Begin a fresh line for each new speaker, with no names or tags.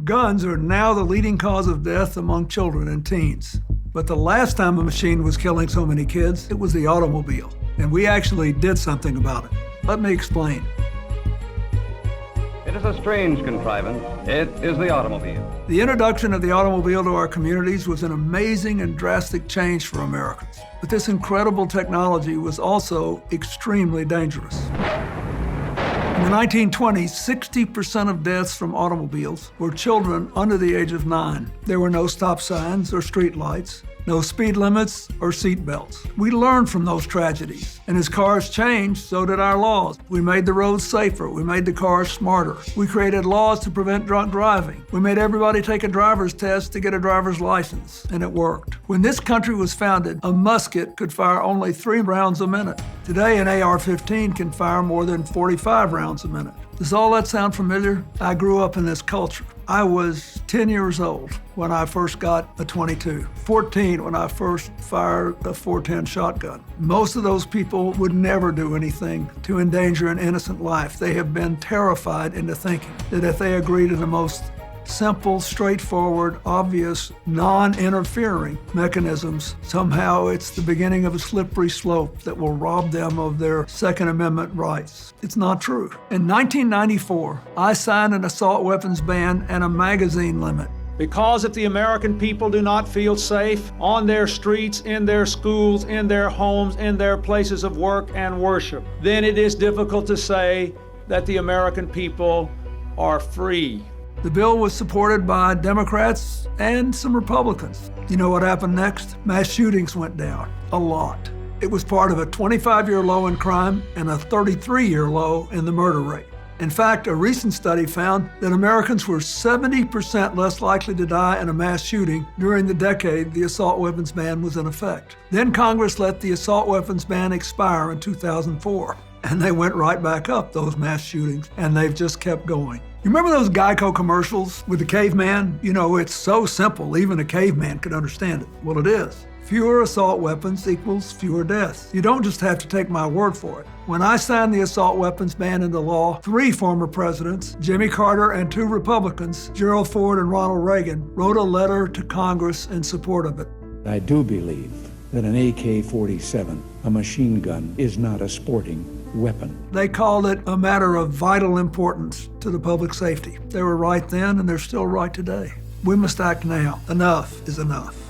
Guns are now the leading cause of death among children and teens. But the last time a machine was killing so many kids, it was the automobile. And we actually did something about it. Let me explain.
It is a strange contrivance. It is the automobile.
The introduction of the automobile to our communities was an amazing and drastic change for Americans. But this incredible technology was also extremely dangerous. In the 1920s, 60% of deaths from automobiles were children under the age of 9. There were no stop signs or street lights, no speed limits or seat belts. We learned from those tragedies, and as cars changed, so did our laws. We made the roads safer. We made the cars smarter. We created laws to prevent drunk driving. We made everybody take a driver's test to get a driver's license, and it worked. When this country was founded, a musket could fire only 3 rounds a minute. Today, an AR-15 can fire more than 45 rounds a minute. Does all that sound familiar? I grew up in this culture. I was 10 years old when I first got a .22, 14 when I first fired a .410 shotgun. Most of those people would never do anything to endanger an innocent life. They have been terrified into thinking that if they agree to the most simple, straightforward, obvious, non-interfering mechanisms, somehow it's the beginning of a slippery slope that will rob them of their Second Amendment rights. It's not true. In 1994, I signed an assault weapons ban and a magazine limit.
Because if the American people do not feel safe on their streets, in their schools, in their homes, in their places of work and worship, then it is difficult to say that the American people are free.
The bill was supported by Democrats and some Republicans. You know what happened next? Mass shootings went down, a lot. It was part of a 25-year low in crime and a 33-year low in the murder rate. In fact, a recent study found that Americans were 70% less likely to die in a mass shooting during the decade the assault weapons ban was in effect. Then Congress let the assault weapons ban expire in 2004, and they went right back up, those mass shootings, and they've just kept going. You remember those Geico commercials with the caveman? You know, it's so simple, even a caveman could understand it. Well, it is. Fewer assault weapons equals fewer deaths. You don't just have to take my word for it. When I signed the assault weapons ban into law, 3 former presidents, Jimmy Carter and 2 Republicans, Gerald Ford and Ronald Reagan, wrote a letter to Congress in support of it.
I do believe that an AK-47, a machine gun, is not a sporting weapon.
They called it a matter of vital importance to the public safety. They were right then, and they're still right today. We must act now. Enough is enough.